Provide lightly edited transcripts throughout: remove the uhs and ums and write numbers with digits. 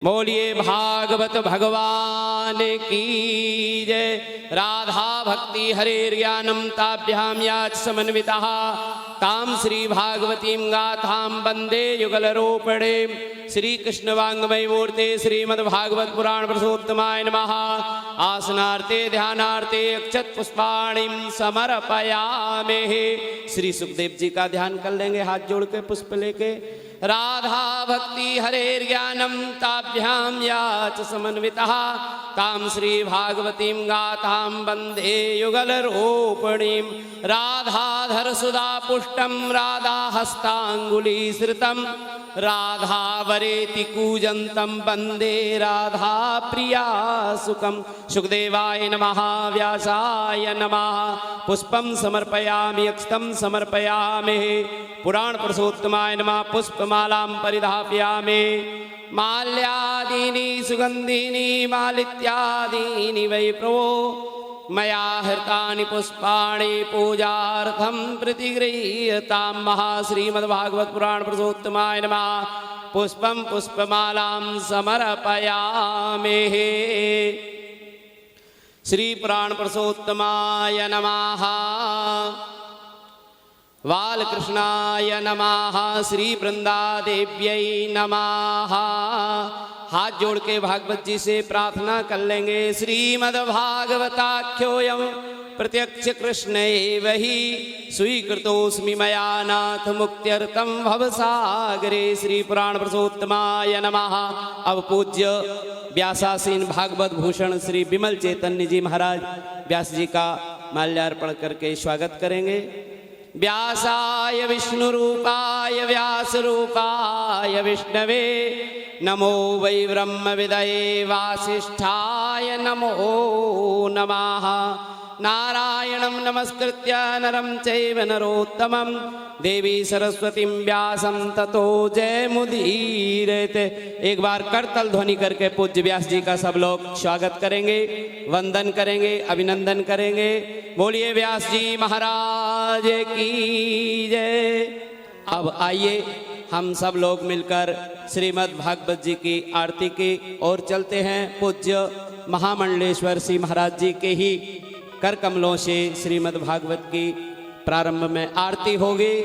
बोलिए भागवत भगवान की जय। राधा भक्ति हरे ज्ञानम ताभ्याम याच समन्विता ताम श्री भागवतीम गाथाम वंदे युगलरूपिणे। श्री कृष्ण वाङ्मय मूर्ते श्रीमद्भागवत पुराण पुरुषोत्तमाय नमः। आसनार्थे ध्यानार्थे अक्षत पुष्पाणिम समर्पयामि। श्री सुखदेव जी का ध्यान कर लेंगे हाथ जोड़ के पुष्प लेके। राधा भक्ति हरे ज्ञानम ताभ्याम याच समन्विता ताम श्री भागवतीम गाथाम वंदे युगल रूपिणीम। राधाधर सुधा पुष्टम राधा हस्तांगुली श्रितम राधा वरेति कूजंतम वंदे राधा प्रिया सुखम। सुखदेवाय नमः व्यासाय नमः। पुष्पम समर्पयामि अक्षतम समर्पयामि। पुराण पुरुषोत्तमाय नमः पुष्पमालां परिधापयामि। माल्यादीनि सुगंधीनि मालित्यादीनि वै प्रभो मया हृतानि पुष्पाणि पूजार्थं प्रतिगृह्यतां। महाश्रीमद्भागवत पुराण पुरुषोत्तमाय नमः। पुष्पं पुष्पमालां समर्पयामि। श्री पुराण पुरुषोत्तमाय नमः। बालकृष्णाय नमः। श्री वृंदादेव्यै नमः। हाथ जोड़ के भागवत जी से प्रार्थना कर लेंगे। श्रीमद्भागवताख्योऽयं प्रत्यक्ष कृष्ण एव हि स्वीकृतोऽस्मि मया नाथ मुक्त्यर्थं भवसागरे। श्री पुराण पुरुषोत्तमाय नमः। अब पूज्य व्यासासीन भागवत भूषण श्री विमल चैतन्य जी महाराज व्यास जी का माल्यार्पण करके स्वागत करेंगे। व्यासाय विष्णुरूपाय व्यासरूपाय विष्णवे नमो वै ब्रह्मविदये वासिष्ठाय नमो नमः। नारायणं नमस्कृत्य नरं चैव नरोत्तमं देवी सरस्वतीं व्यासं ततो जयमुदीरयते। एक बार करतल ध्वनि करके पूज्य व्यास जी का सब लोग स्वागत करेंगे, वंदन करेंगे, अभिनंदन करेंगे। बोलिए व्यास जी महाराज की जय। अब आइए हम सब लोग मिलकर श्रीमद् भागवत जी की आरती की ओर चलते हैं। पूज्य महामंडलेश्वर श्री महाराज जी के ही कर कमलों से श्रीमद् भागवत की प्रारंभ में आरती होगी।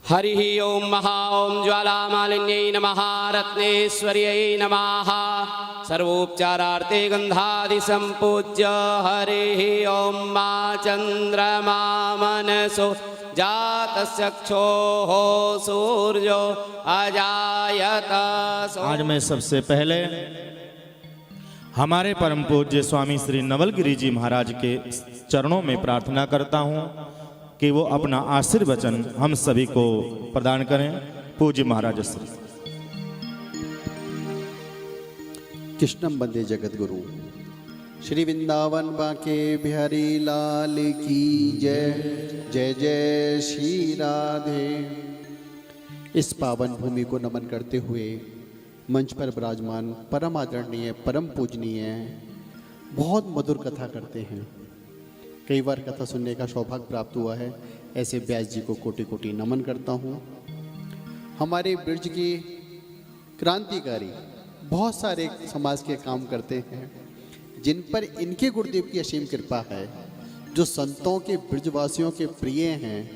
हरि ओम महा ओम ज्वाला मालिन्यै नमः। रत्नेश्वर्यै नमः। सर्वोपचारार्थे गंधादि संपूज्य हरि ओम मा चंद्रमा मनसो जातचक्षुः सूर्यो अजायत। आज मैं सबसे पहले हमारे परम पूज्य स्वामी श्री नवलगिरी जी महाराज के चरणों में प्रार्थना करता हूं कि वो अपना आशीर्वचन हम सभी को प्रदान करें। पूज्य महाराज श्री कृष्णम वंदे जगत गुरु। श्री वृंदावन बांके बिहारी लाल की जय। जय जय श्री राधे। इस पावन भूमि को नमन करते हुए मंच पर विराजमान परम आदरणीय परम पूजनीय बहुत मधुर कथा करते हैं। कई बार कथा सुनने का सौभाग्य प्राप्त हुआ है। ऐसे व्यास जी को कोटि कोटि नमन करता हूँ। हमारे ब्रज की क्रांतिकारी बहुत सारे समाज के काम करते हैं जिन पर इनके गुरुदेव की असीम कृपा है, जो संतों के ब्रजवासियों के प्रिय हैं,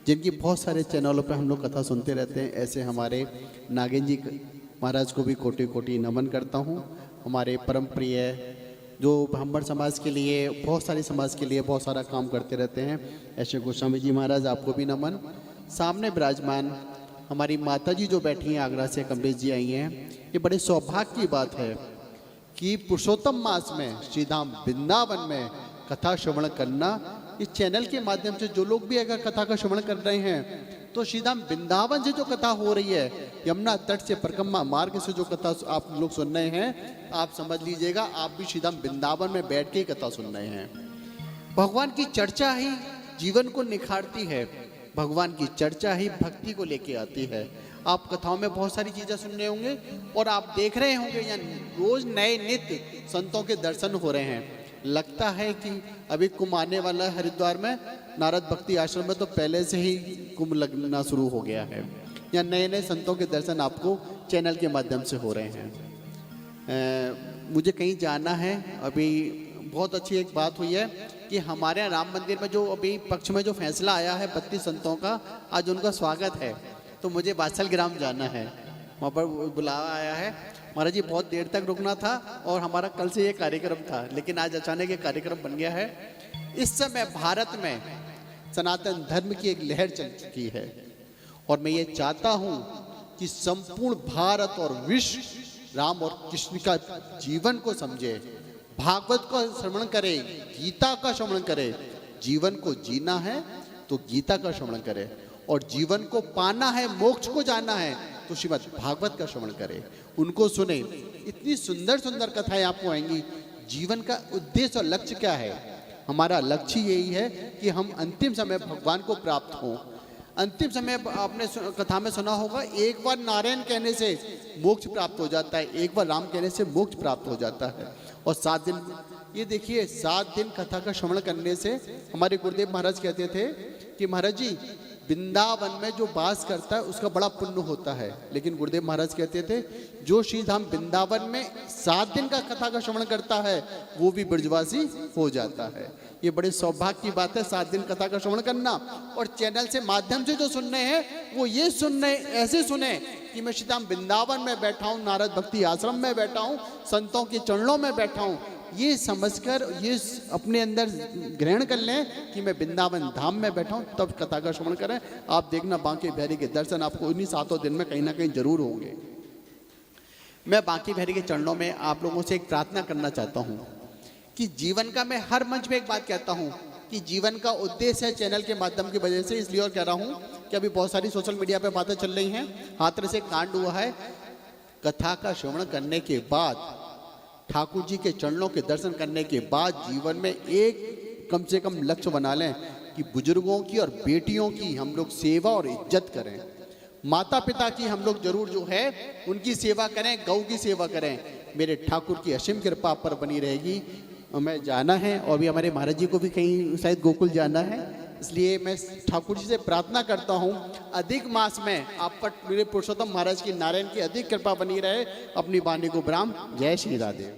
जिनकी बहुत सारे चैनलों पर हम लोग कथा सुनते रहते हैं। ऐसे हमारे नागेंद्र जी महाराज को भी कोटि कोटि नमन करता हूँ। हमारे परम प्रिय जो ब्राह्मण समाज के लिए, बहुत सारे समाज के लिए बहुत सारा काम करते रहते हैं, ऐसे गोस्वामी जी महाराज आपको भी नमन। सामने विराजमान हमारी माता जी जो बैठी हैं आगरा से, कमलेश जी आई हैं। ये बड़े सौभाग्य की बात है कि पुरुषोत्तम मास में श्रीधाम वृंदावन में कथा श्रवण करना। इस चैनल के माध्यम से जो लोग भी अगर कथा का श्रवण कर रहे हैं तो श्रीधाम वृंदावन से जो कथा हो रही है, यमुना तट से परिक्रमा मार्ग से जो कथा आप लोग सुन रहे हैं, आप समझ लीजिएगा आप भी श्रीधाम वृंदावन में बैठ के ही कथा सुन रहे हैं। भगवान की चर्चा ही जीवन को निखारती है। भगवान की चर्चा ही भक्ति को लेके आती है। आप कथाओं में बहुत सारी चीज़ें सुन रहे होंगे और आप देख रहे होंगे या रोज नए नित्य संतों के दर्शन हो रहे हैं। लगता है कि अभी कुंभ आने वाला है हरिद्वार में, नारद भक्ति आश्रम में तो पहले से ही कुंभ लगना शुरू हो गया है। या नए नए संतों के दर्शन आपको चैनल के माध्यम से हो रहे हैं। मुझे कहीं जाना है, अभी बहुत अच्छी एक बात हुई है कि हमारे यहाँ राम मंदिर में जो अभी पक्ष में जो फैसला आया है 32 संतों का, आज उनका स्वागत है, तो मुझे बादशाह ग्राम जाना है, वहाँ पर बुलावा आया है। महाराज जी बहुत देर तक रुकना था और हमारा कल से ये कार्यक्रम था, लेकिन आज अचानक ये कार्यक्रम बन गया है। इस समय भारत में सनातन धर्म की एक लहर चल चुकी है और मैं ये चाहता हूँ कि संपूर्ण भारत और विश्व राम और कृष्ण का जीवन को समझे, भागवत का श्रवण करे, गीता का श्रवण करे। जीवन को जीना है तो गीता का श्रवण करे, और जीवन को पाना है, मोक्ष को जाना है तो श्रीमद् भागवत का श्रवण करे, उनको सुने। इतनी सुंदर सुंदर कथाएं आपको आएंगी। जीवन का उद्देश्य और लक्ष्य क्या है? हमारा लक्ष्य यही है कि हम अंतिम समय भगवान को प्राप्त हों। अंतिम समय आपने कथा में सुना होगा, एक बार नारायण कहने से मोक्ष प्राप्त हो जाता है, एक बार राम कहने से मोक्ष प्राप्त हो जाता है। और 7 दिन, ये देखिए 7 दिन कथा का श्रवण करने से, हमारे गुरुदेव महाराज कहते थे कि महाराज जी वृंदावन में जो वास करता है उसका बड़ा पुण्य होता है, लेकिन गुरुदेव महाराज कहते थे जो श्री धाम वृंदावन में 7 दिन का कथा का श्रवण करता है वो भी ब्रजवासी हो जाता है। ये बड़े सौभाग्य की बात है 7 दिन कथा का श्रवण करना। और चैनल से माध्यम से जो सुनने हैं वो ये सुनने, ऐसे सुने कि मैं श्री धाम वृंदावन में बैठा हूँ, नारद भक्ति आश्रम में बैठा हूँ, संतों के चरणों में बैठा हूँ, ये समझकर ये अपने अंदर ग्रहण कर लें कि मैं वृंदावन धाम में बैठा हूँ, तब कथा का श्रवण करें। आप देखना बांके बिहारी के दर्शन आपको उन्हीं 7 दिन में कहीं ना कहीं जरूर होंगे। मैं बांके बिहारी के चरणों में आप लोगों से एक प्रार्थना करना चाहता हूँ कि जीवन का, मैं हर मंच में एक बात कहता हूँ कि जीवन का उद्देश्य है चैनल के माध्यम की वजह से, इसलिए और कह रहा हूँ कि अभी बहुत सारी सोशल मीडिया पे बातें चल रही हैं। हाथरस से कांड हुआ है, कथा का श्रवण करने के बाद, ठाकुर जी के चरणों के दर्शन करने के बाद जीवन में एक कम से कम लक्ष्य बना लें कि बुजुर्गों की और बेटियों की हम लोग सेवा और इज्जत करें, माता पिता की हम लोग जरूर जो है उनकी सेवा करें, गौ की सेवा करें। मेरे ठाकुर की असीम कृपा पर बनी रहेगी। हमें जाना है और भी हमारे महाराज जी को भी कहीं शायद गोकुल जाना है, इसलिए मैं ठाकुर जी से प्रार्थना करता हूँ अधिक मास में आप पर मेरे पुरुषोत्तम महाराज की, नारायण की अधिक कृपा बनी रहे। अपनी वाणी को विराम। जय श्री राधे।